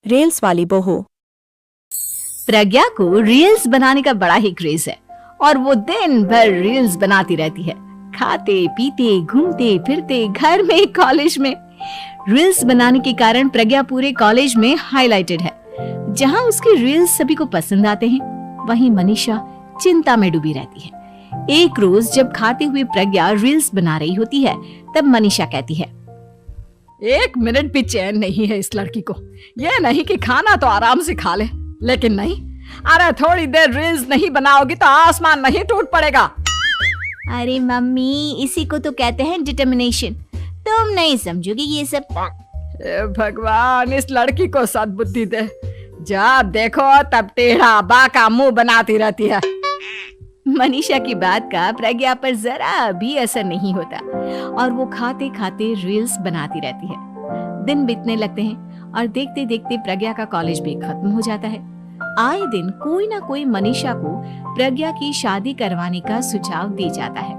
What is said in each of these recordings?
Reels वाली बहू। प्रज्ञा को रील्स बनाने का बड़ा ही क्रेज है और वो दिन भर रील्स बनाती रहती है। खाते पीते घूमते फिरते घर में कॉलेज में रील्स बनाने के कारण प्रज्ञा पूरे कॉलेज में हाईलाइटेड है। जहां उसके रील्स सभी को पसंद आते हैं, वहीं मनीषा चिंता में डूबी रहती है। एक रोज जब खाते हुए प्रज्ञा रील्स बना रही होती है, तब मनीषा कहती है, एक मिनट भी चैन नहीं है इस लड़की को। ये नहीं कि खाना तो आराम से खा ले, लेकिन नहीं, अरे थोड़ी देर रील्स नहीं बनाओगी तो आसमान नहीं टूट पड़ेगा। अरे मम्मी, इसी को तो कहते हैं डिटर्मिनेशन। तुम नहीं समझोगी ये सब। भगवान, इस लड़की को सद्बुद्धि दे। जब देखो तब टेढ़ा बाका मुंह बनाती रहती है। मनीषा की बात का प्रज्ञा पर जरा भी असर नहीं होता और वो खाते खाते रील्स बनाती रहती है। दिन बीतने लगते हैं और देखते देखते प्रज्ञा का कॉलेज भी खत्म हो जाता है। आए दिन कोई ना कोई मनीषा को प्रज्ञा की शादी करवाने का सुझाव दे जाता है।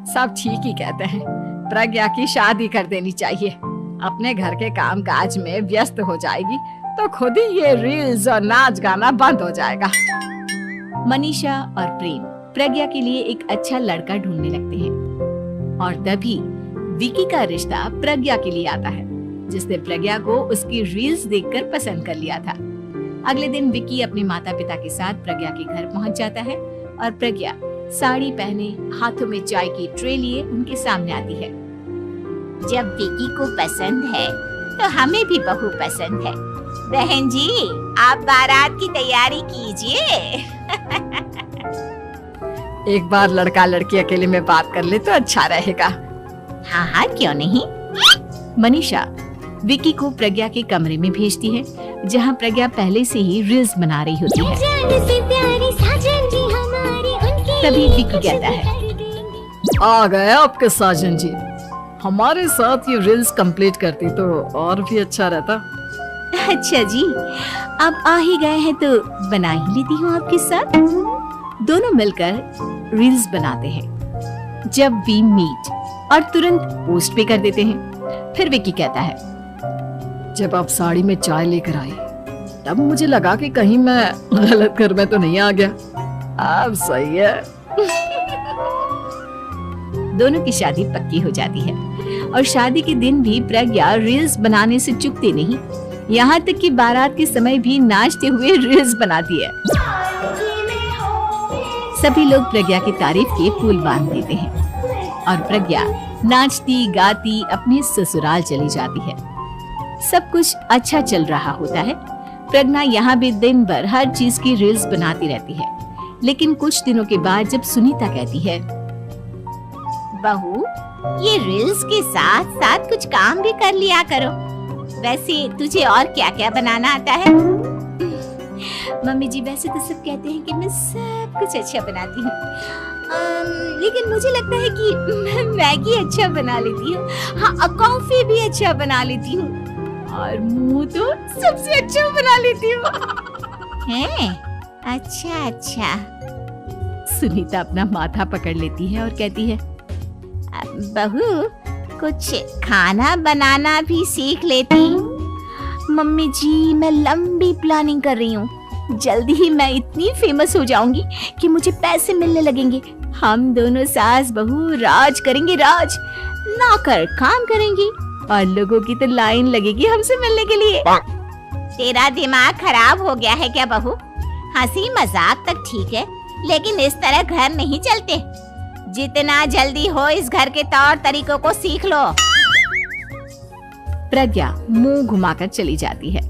सब ठीक ही कहते हैं, प्रज्ञा की शादी कर देनी चाहिए। अपने घर के काम काज में व्यस्त हो जाएगी तो खुद ही ये रील्स और नाच गाना बंद हो जाएगा। मनीषा और प्रेम प्रज्ञा के लिए एक अच्छा लड़का ढूंढने लगते हैं और तभी विकी का रिश्ता प्रज्ञा के लिए आता है, जिसने प्रज्ञा को उसकी रील्स देखकर पसंद कर लिया था। अगले दिन विकी अपने माता पिता के साथ प्रज्ञा के घर पहुंच जाता है और प्रज्ञा साड़ी पहने हाथों में चाय की ट्रे लिए उनके सामने आती है। जब विकी को पसंद है तो हमें भी बहू पसंद है। बहन जी, आप बारात की तैयारी कीजिए। एक बार लड़का लड़की अकेले में बात कर ले तो अच्छा रहेगा। हाँ हाँ, क्यों नहीं। मनीषा विकी को प्रज्ञा के कमरे में भेजती है, जहां प्रज्ञा पहले से ही रील्स बना रही होती है। तभी विकी कहता है, आ गए आपके साजन जी। हमारे साथ ये रील्स कंप्लीट करती तो और भी अच्छा रहता। अच्छा जी, अब आ ही गए हैं तो बना ही लेती हूँ आपके साथ। दोनों मिलकर रील्स बनाते हैं। जब वी मीट और तुरंत पोस्ट भी कर देते हैं। फिर विकी कहता है, जब आप साड़ी में चाय लेकर आई तब मुझे लगा कि कहीं मैं गलत घर में तो नहीं आ गया। अब सही है। दोनों की शादी पक्की हो जाती है और शादी के दिन भी प्रज्ञा रील्स बनाने से चूकती नहीं। यहाँ तक कि बारात के समय भी नाचते हुए रील्स बनाती है। सभी लोग प्रज्ञा की तारीफ के पुल बांध देते हैं और प्रज्ञा नाचती गाती अपने ससुराल चली जाती है। सब कुछ अच्छा चल रहा होता है। प्रज्ञा यहाँ भी दिन भर हर चीज की रील्स बनाती रहती है। लेकिन कुछ दिनों के बाद जब सुनीता कहती है, बहू, ये रील्स के साथ साथ कुछ काम भी कर लिया करो। वैसे तुझे और क्या क्या बनाना आता है? मम्मी जी, वैसे तो सब कहते हैं कि मैं सब कुछ अच्छा बनाती हूँ, लेकिन मुझे लगता है कि मैं मैगी अच्छा बना लेती हूँ। हाँ, कॉफी भी अच्छा बना लेती हूँ और मुंह तो सबसे अच्छा बना लेती हूँ। हैं? अच्छा अच्छा। सुनीता अपना माथा पकड़ लेती है और कहती है, बहू, कुछ खाना बनाना भी सीख लेती। मम्मी जी, मैं लंबी प्लानिंग कर रही हूँ। जल्दी ही मैं इतनी फेमस हो जाऊंगी कि मुझे पैसे मिलने लगेंगे। हम दोनों सास बहू राज करेंगे, राज। नौकर काम करेंगी और लोगों की तो लाइन लगेगी हमसे मिलने के लिए। तेरा दिमाग खराब हो गया है क्या बहू? हंसी मजाक तक ठीक है, लेकिन इस तरह घर नहीं चलते। जितना जल्दी हो इस घर के तौर तरीकों को सीख लो। प्रज्ञा मुंह घुमाकर चली जाती है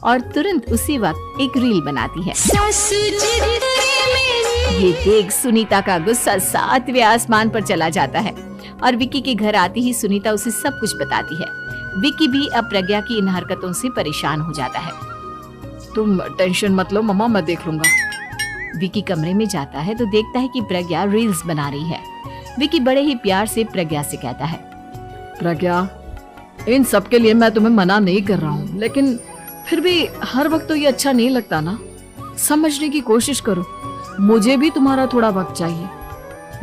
और तुरंत उसी वक्त एक रील बनाती है। ये देख सुनीता का गुस्सा 7वें आसमान पर चला जाता है और विकी के घर आती ही सुनीता उसे सब कुछ बताती है। विकी भी अब प्रज्ञा की इन हरकतों से परेशान हो जाता है। तुम टेंशन मत लो मम्मा, मैं देख लूंगा। विकी कमरे में जाता है तो देखता है कि प्रज्ञा रील्स बना रही है। विकी बड़े ही प्यार से प्रज्ञा से कहता है, प्रज्ञा, इन सब के लिए मैं तुम्हें मना नहीं कर रहा हूँ, लेकिन फिर भी हर वक्त तो ये अच्छा नहीं लगता ना। समझने की कोशिश करो, मुझे भी तुम्हारा थोड़ा वक्त चाहिए।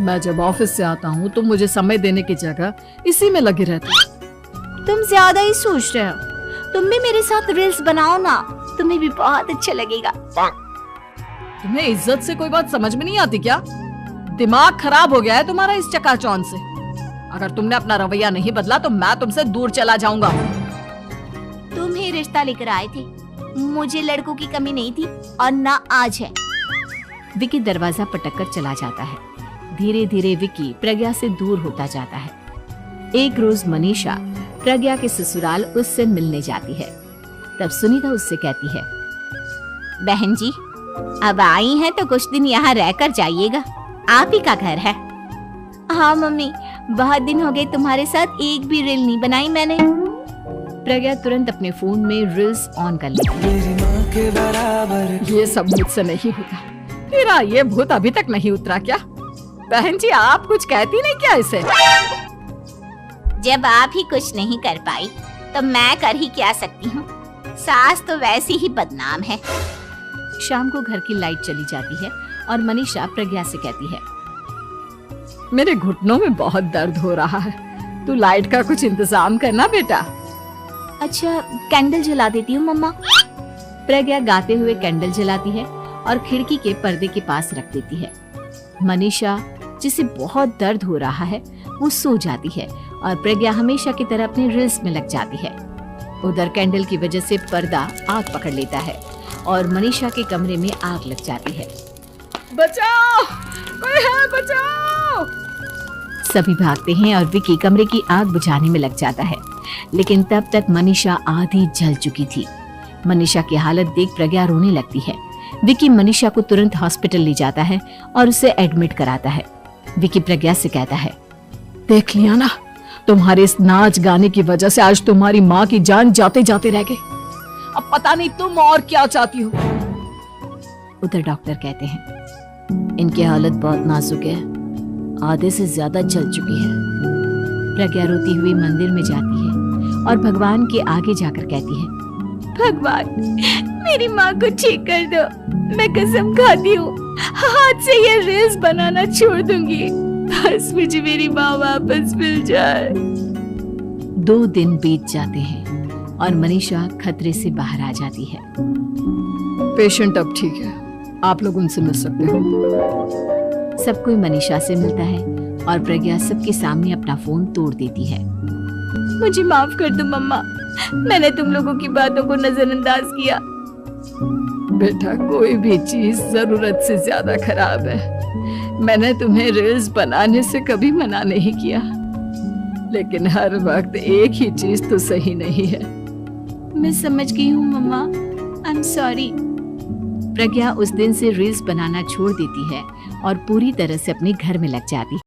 मैं जब ऑफिस से आता हूँ तो मुझे समय देने की जगह इसी में लगे रहती। तुम ज्यादा ही सोच रहे हो। तुम भी मेरे साथ रील्स बनाओ ना, तुम्हें भी बहुत अच्छा लगेगा। तुम्हें इज्जत से कोई बात समझ में नहीं आती क्या? दिमाग खराब हो गया है तुम्हारा इस चकाचौंध से। अगर तुमने अपना रवैया नहीं बदला तो मैं तुमसे दूर चला जाऊंगा। तुम ही रिश्ता लेकर आए थे, मुझे लड़कों की कमी नहीं थी और ना आज है। विकी दरवाजा पटक कर चला जाता है। धीरे धीरे विकी प्रज्ञा से दूर होता जाता है। एक रोज मनीषा प्रज्ञा के ससुराल उससे मिलने जाती है। तब सुनीता उससे कहती है, बहन जी, अब आई हैं तो कुछ दिन यहाँ रहकर जाइएगा, आप ही का घर है। हाँ मम्मी, बहुत दिन हो गए तुम्हारे साथ एक भी रील नहीं बनाई मैंने। प्रज्ञा तुरंत अपने फोन में रील्स ऑन कर लेती है। ये सब मुझसे नहीं होगा। तेरा ये भूत अभी तक नहीं उतरा क्या? बहन जी, आप कुछ कहती नहीं क्या इसे? जब आप ही कुछ नहीं कर पाई तो मैं कर ही क्या सकती हूँ। सास तो वैसी ही बदनाम है। शाम को घर की लाइट चली जाती है और मनीषा प्रज्ञा से कहती है, मेरे घुटनों में बहुत दर्द हो रहा है, तू लाइट का कुछ इंतजाम करना बेटा। अच्छा, कैंडल जला देती हूँ मम्मा। प्रज्ञा गाते हुए कैंडल जलाती है और खिड़की के पर्दे के पास रख देती है। मनीषा, जिसे बहुत दर्द हो रहा है, वो सो जाती है और प्रज्ञा हमेशा की तरह अपने रील्स में लग जाती है। उधर कैंडल की वजह से पर्दा आग पकड़ लेता है और मनीषा के कमरे में आग लग जाती है। बचाओ, कोई है, बचाओ। सभी भागते हैं और विकी कमरे की आग बुझाने में लग जाता है, लेकिन तब तक मनीषा आधी जल चुकी थी। मनीषा की हालत देख प्रज्ञा रोने लगती है। विकी मनीषा को तुरंत हॉस्पिटल ले जाता है और उसे एडमिट कराता है। विकी प्रज्ञा से कहता है, देख लिया ना, तुम्हारे इस नाच गाने की वजह से आज तुम्हारी माँ की जान जाते जाते रह गई। अब पता नहीं तुम और क्या चाहती हो। उधर डॉक्टर कहते हैं, इनकी हालत बहुत नाजुक है, आधे से ज्यादा जल चुकी है। प्रज्ञा रोती हुई मंदिर में जाती है और भगवान के आगे जाकर कहती है, भगवान, मेरी माँ को ठीक कर दो। मैं कसम खाती हूँ, हाथ से ये रील्स बनाना छोड़ दूंगी। बस मुझे मेरी माँ वापस मिल जाए। 2 दिन बीत जाते हैं और मनीषा खतरे से बाहर आ जाती है। पेशेंट अब ठीक है, आप लोग उनसे मिल सकते हो। सब कोई मनीषा से मिलता है और प्रज्ञा सबके सामने अपना फोन तोड़ देती है। मुझे माफ कर दो मम्मा, मैंने तुम लोगों की बातों को नजरअंदाज किया। बेटा, कोई भी चीज जरूरत से ज्यादा खराब है। मैंने तुम्हें रील्स बनाने से कभी मना नहीं किया, लेकिन हर वक्त एक ही चीज तो सही नहीं है। मैं समझ गई हूँ मम्मा, आई एम सॉरी। प्रज्ञा उस दिन से रील्स बनाना छोड़ देती है और पूरी तरह से अपने घर में लग जाती है।